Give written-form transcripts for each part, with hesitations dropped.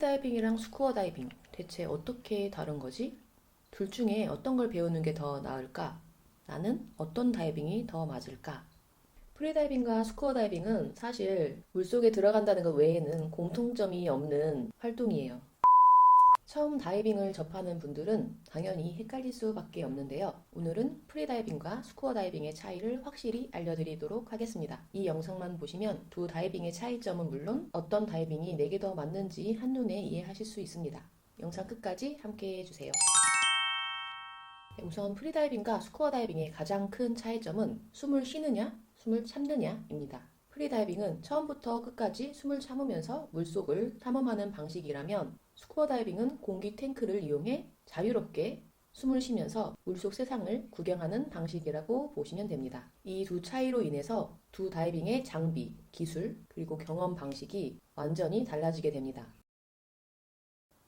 다이빙이랑 스쿠버 다이빙 대체 어떻게 다른 거지? 둘 중에 어떤 걸 배우는 게 더 나을까? 나는 어떤 다이빙이 더 맞을까? 프리다이빙과 스쿠버 다이빙은 사실 물속에 들어간다는 것 외에는 공통점이 없는 활동이에요. 처음 다이빙을 접하는 분들은 당연히 헷갈릴 수밖에 없는데요. 오늘은 프리다이빙과 스쿠버 다이빙의 차이를 확실히 알려드리도록 하겠습니다. 이 영상만 보시면 두 다이빙의 차이점은 물론 어떤 다이빙이 내게 더 맞는지 한눈에 이해하실 수 있습니다. 영상 끝까지 함께 해주세요. 우선 프리다이빙과 스쿠버 다이빙의 가장 큰 차이점은 숨을 쉬느냐, 숨을 참느냐입니다. 프리다이빙은 처음부터 끝까지 숨을 참으면서 물속을 탐험하는 방식이라면 스쿠버 다이빙은 공기 탱크를 이용해 자유롭게 숨을 쉬면서 물속 세상을 구경하는 방식이라고 보시면 됩니다. 이 두 차이로 인해서 두 다이빙의 장비, 기술, 그리고 경험 방식이 완전히 달라지게 됩니다.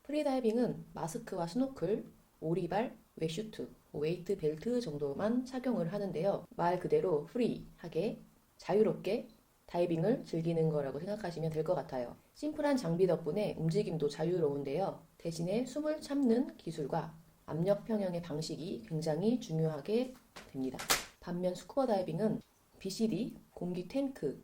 프리다이빙은 마스크와 스노클, 오리발, 웨슈트, 웨이트 벨트 정도만 착용을 하는데요. 말 그대로 프리하게, 자유롭게 다이빙을 즐기는 거라고 생각하시면 될 것 같아요. 심플한 장비 덕분에 움직임도 자유로운데요. 대신에 숨을 참는 기술과 압력 평형의 방식이 굉장히 중요하게 됩니다. 반면 스쿠버 다이빙은 BCD, 공기 탱크,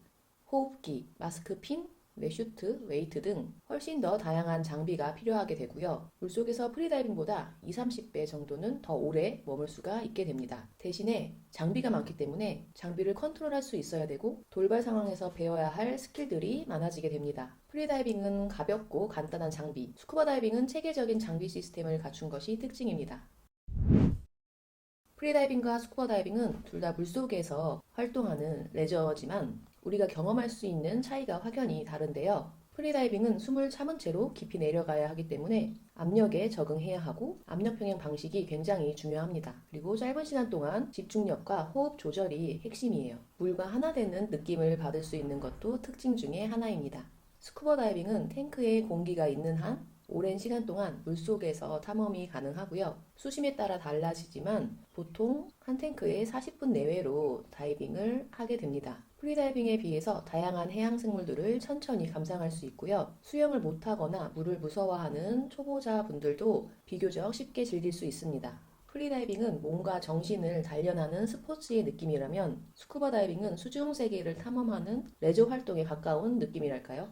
호흡기, 마스크핀, 웨슈트, 웨이트 등 훨씬 더 다양한 장비가 필요하게 되고요. 물속에서 프리다이빙보다 20-30배 정도는 더 오래 머물 수가 있게 됩니다. 대신에 장비가 많기 때문에 장비를 컨트롤할 수 있어야 되고 돌발 상황에서 배워야 할 스킬들이 많아지게 됩니다. 프리다이빙은 가볍고 간단한 장비, 스쿠버 다이빙은 체계적인 장비 시스템을 갖춘 것이 특징입니다. 프리다이빙과 스쿠버 다이빙은 둘 다 물속에서 활동하는 레저지만 우리가 경험할 수 있는 차이가 확연히 다른데요. 프리다이빙은 숨을 참은 채로 깊이 내려가야 하기 때문에 압력에 적응해야 하고 압력 평형 방식이 굉장히 중요합니다. 그리고 짧은 시간 동안 집중력과 호흡 조절이 핵심이에요. 물과 하나 되는 느낌을 받을 수 있는 것도 특징 중에 하나입니다. 스쿠버 다이빙은 탱크에 공기가 있는 한 오랜 시간 동안 물속에서 탐험이 가능하고요. 수심에 따라 달라지지만 보통 한 탱크에 40분 내외로 다이빙을 하게 됩니다. 프리다이빙에 비해서 다양한 해양 생물들을 천천히 감상할 수 있고요. 수영을 못하거나 물을 무서워하는 초보자분들도 비교적 쉽게 즐길 수 있습니다. 프리다이빙은 몸과 정신을 단련하는 스포츠의 느낌이라면 스쿠버 다이빙은 수중 세계를 탐험하는 레저 활동에 가까운 느낌이랄까요?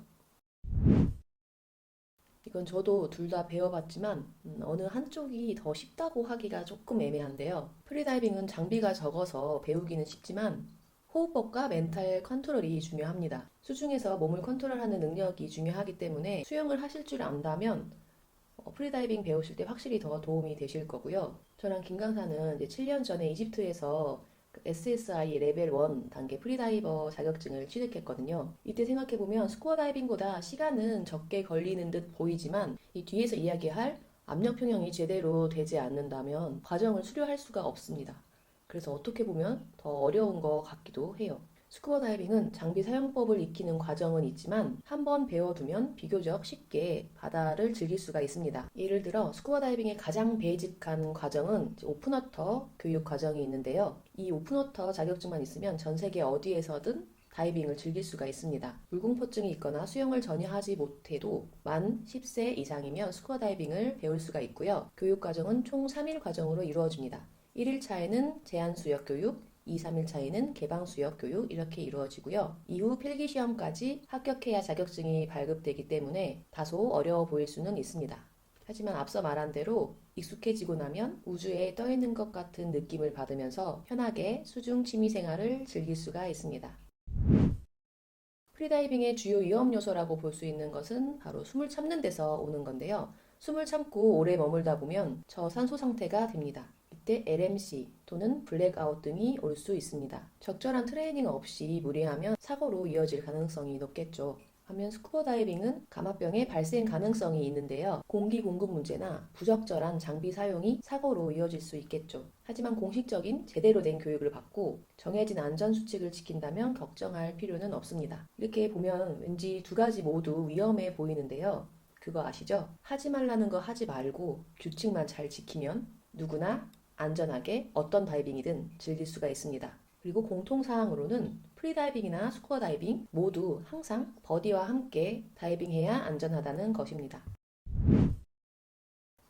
이건 저도 둘 다 배워봤지만 어느 한쪽이 더 쉽다고 하기가 조금 애매한데요. 프리다이빙은 장비가 적어서 배우기는 쉽지만 호흡법과 멘탈 컨트롤이 중요합니다. 수중에서 몸을 컨트롤하는 능력이 중요하기 때문에 수영을 하실 줄 안다면 프리다이빙 배우실 때 확실히 더 도움이 되실 거고요. 저랑 김 강사는 이제 7년 전에 이집트에서 SSI 레벨 1 단계 프리다이버 자격증을 취득했거든요. 이때 생각해보면 스쿠버 다이빙보다 시간은 적게 걸리는 듯 보이지만 이 뒤에서 이야기할 압력 평형이 제대로 되지 않는다면 과정을 수료할 수가 없습니다. 그래서 어떻게 보면 더 어려운 것 같기도 해요. 스쿠버 다이빙은 장비 사용법을 익히는 과정은 있지만 한번 배워두면 비교적 쉽게 바다를 즐길 수가 있습니다. 예를 들어 스쿠버 다이빙의 가장 베이직한 과정은 오픈워터 교육 과정이 있는데요. 이 오픈워터 자격증만 있으면 전 세계 어디에서든 다이빙을 즐길 수가 있습니다. 물공포증이 있거나 수영을 전혀 하지 못해도 만 10세 이상이면 스쿠버 다이빙을 배울 수가 있고요. 교육 과정은 총 3일 과정으로 이루어집니다. 1일차에는 제한 수역 교육, 2, 3일차에는 개방 수역 교육 이렇게 이루어지고요. 이후 필기시험까지 합격해야 자격증이 발급되기 때문에 다소 어려워 보일 수는 있습니다. 하지만 앞서 말한 대로 익숙해지고 나면 우주에 떠 있는 것 같은 느낌을 받으면서 편하게 수중 취미 생활을 즐길 수가 있습니다. 프리다이빙의 주요 위험 요소라고 볼 수 있는 것은 바로 숨을 참는 데서 오는 건데요. 숨을 참고 오래 머물다 보면 저산소 상태가 됩니다. 이때 LMC 또는 블랙아웃 등이 올 수 있습니다. 적절한 트레이닝 없이 무리하면 사고로 이어질 가능성이 높겠죠. 반면 스쿠버 다이빙은 감압병의 발생 가능성이 있는데요. 공기 공급 문제나 부적절한 장비 사용이 사고로 이어질 수 있겠죠. 하지만 공식적인 제대로 된 교육을 받고 정해진 안전 수칙을 지킨다면 걱정할 필요는 없습니다. 이렇게 보면 왠지 두 가지 모두 위험해 보이는데요. 그거 아시죠? 하지 말라는 거 하지 말고 규칙만 잘 지키면 누구나 안전하게 어떤 다이빙이든 즐길 수가 있습니다. 그리고 공통사항으로는 프리다이빙이나 스쿠버 다이빙 모두 항상 버디와 함께 다이빙해야 안전하다는 것입니다.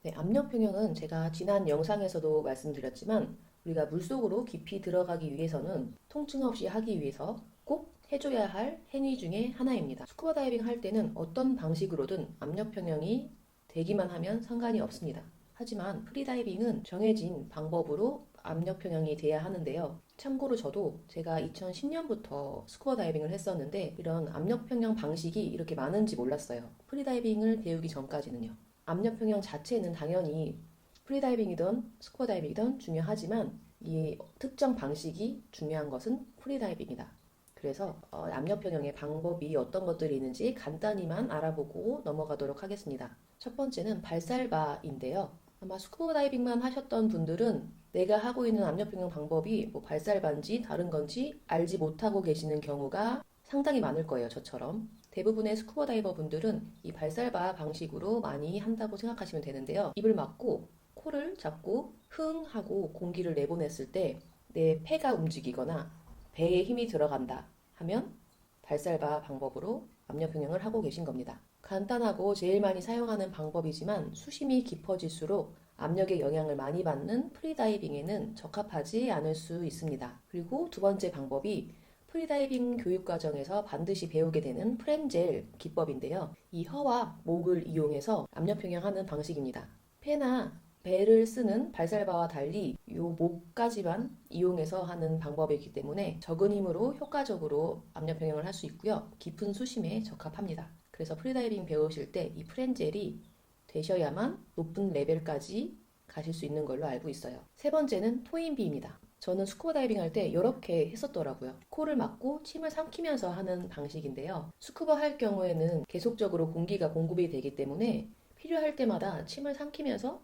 네, 압력 평형은 제가 지난 영상에서도 말씀드렸지만 우리가 물속으로 깊이 들어가기 위해서는 통증 없이 하기 위해서 꼭 해줘야 할 행위 중에 하나입니다. 스쿠버 다이빙 할 때는 어떤 방식으로든 압력 평형이 되기만 하면 상관이 없습니다. 하지만 프리다이빙은 정해진 방법으로 압력 평형이 돼야 하는데요. 참고로 저도 제가 2010년부터 스쿠버 다이빙을 했었는데 이런 압력 평형 방식이 이렇게 많은지 몰랐어요. 프리다이빙을 배우기 전까지는요. 압력 평형 자체는 당연히 프리다이빙이든 스쿠버 다이빙이든 중요하지만 이 특정 방식이 중요한 것은 프리다이빙이다. 그래서 압력 평형의 방법이 어떤 것들이 있는지 간단히만 알아보고 넘어가도록 하겠습니다. 첫 번째는 발살바인데요. 아마 스쿠버 다이빙만 하셨던 분들은 내가 하고 있는 압력 평형 방법이 뭐 발살바인지 다른 건지 알지 못하고 계시는 경우가 상당히 많을 거예요, 저처럼. 대부분의 스쿠버 다이버 분들은 이 발살바 방식으로 많이 한다고 생각하시면 되는데요. 입을 막고 코를 잡고 흥 하고 공기를 내보냈을 때 내 폐가 움직이거나 배에 힘이 들어간다 하면 발살바 방법으로 압력 평형을 하고 계신 겁니다. 간단하고 제일 많이 사용하는 방법이지만 수심이 깊어질수록 압력의 영향을 많이 받는 프리다이빙에는 적합하지 않을 수 있습니다. 그리고 두 번째 방법이 프리다이빙 교육 과정에서 반드시 배우게 되는 프렌젤 기법인데요. 이 혀와 목을 이용해서 압력 평형하는 방식입니다. 폐나 배를 쓰는 발살바와 달리 이 목까지만 이용해서 하는 방법이기 때문에 적은 힘으로 효과적으로 압력 평형을 할 수 있고요. 깊은 수심에 적합합니다. 그래서 프리다이빙 배우실 때 이 프렌젤이 되셔야만 높은 레벨까지 가실 수 있는 걸로 알고 있어요. 세 번째는 토인비입니다. 저는 스쿠버 다이빙 할 때 이렇게 했었더라고요. 코를 막고 침을 삼키면서 하는 방식인데요. 스쿠버 할 경우에는 계속적으로 공기가 공급이 되기 때문에 필요할 때마다 침을 삼키면서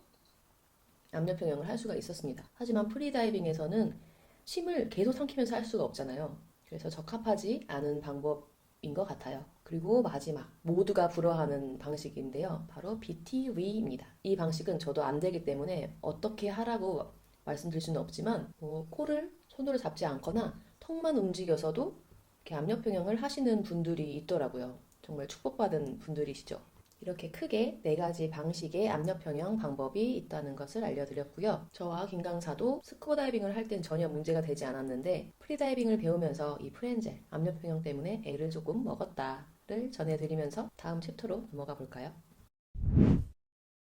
압력 평형을 할 수가 있었습니다. 하지만 프리다이빙에서는 침을 계속 삼키면서 할 수가 없잖아요. 그래서 적합하지 않은 방법인 것 같아요. 그리고 마지막, 모두가 부러워하는 방식인데요. 바로 BTV입니다. 이 방식은 저도 안 되기 때문에 어떻게 하라고 말씀드릴 수는 없지만 코를 손으로 잡지 않거나 턱만 움직여서도 이렇게 압력 평형을 하시는 분들이 있더라고요. 정말 축복받은 분들이시죠. 이렇게 크게 4가지 방식의 압력 평형 방법이 있다는 것을 알려드렸고요. 저와 김 강사도 스쿠버 다이빙을 할 땐 전혀 문제가 되지 않았는데 프리다이빙을 배우면서 이 프렌젤, 압력 평형 때문에 애를 조금 먹었다를 전해드리면서 다음 챕터로 넘어가 볼까요?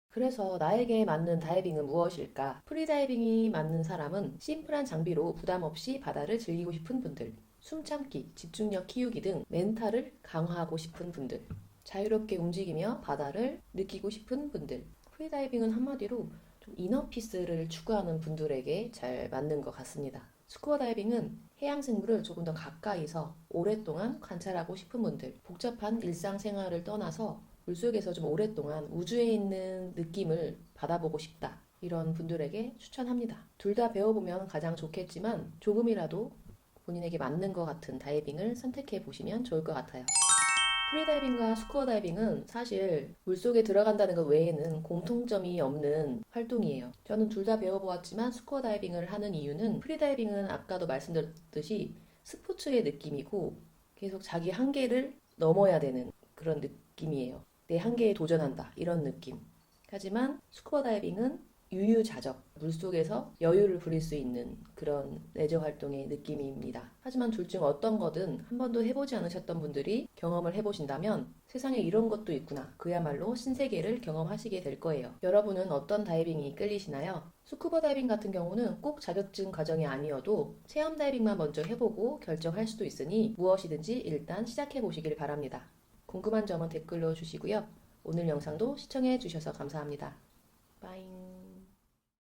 그래서 나에게 맞는 다이빙은 무엇일까? 프리다이빙이 맞는 사람은 심플한 장비로 부담 없이 바다를 즐기고 싶은 분들, 숨참기, 집중력 키우기 등 멘탈을 강화하고 싶은 분들, 자유롭게 움직이며 바다를 느끼고 싶은 분들. 프리다이빙은 한마디로 좀 이너피스를 추구하는 분들에게 잘 맞는 것 같습니다. 스쿠버 다이빙은 해양 생물을 조금 더 가까이서 오랫동안 관찰하고 싶은 분들, 복잡한 일상생활을 떠나서 물속에서 좀 오랫동안 우주에 있는 느낌을 받아보고 싶다. 이런 분들에게 추천합니다. 둘 다 배워보면 가장 좋겠지만 조금이라도 본인에게 맞는 것 같은 다이빙을 선택해 보시면 좋을 것 같아요. 프리다이빙과 스쿠버 다이빙은 사실 물속에 들어간다는 것 외에는 공통점이 없는 활동이에요. 저는 둘 다 배워보았지만 스쿠버 다이빙을 하는 이유는 프리다이빙은 아까도 말씀드렸듯이 스포츠의 느낌이고 계속 자기 한계를 넘어야 되는 그런 느낌이에요. 내 한계에 도전한다 이런 느낌. 하지만 스쿠버 다이빙은 유유자적, 물속에서 여유를 부릴 수 있는 그런 레저 활동의 느낌입니다. 하지만 둘 중 어떤 거든 한 번도 해보지 않으셨던 분들이 경험을 해보신다면 세상에 이런 것도 있구나. 그야말로 신세계를 경험하시게 될 거예요. 여러분은 어떤 다이빙이 끌리시나요? 스쿠버 다이빙 같은 경우는 꼭 자격증 과정이 아니어도 체험 다이빙만 먼저 해보고 결정할 수도 있으니 무엇이든지 일단 시작해 보시길 바랍니다. 궁금한 점은 댓글로 주시고요. 오늘 영상도 시청해 주셔서 감사합니다. 빠잉.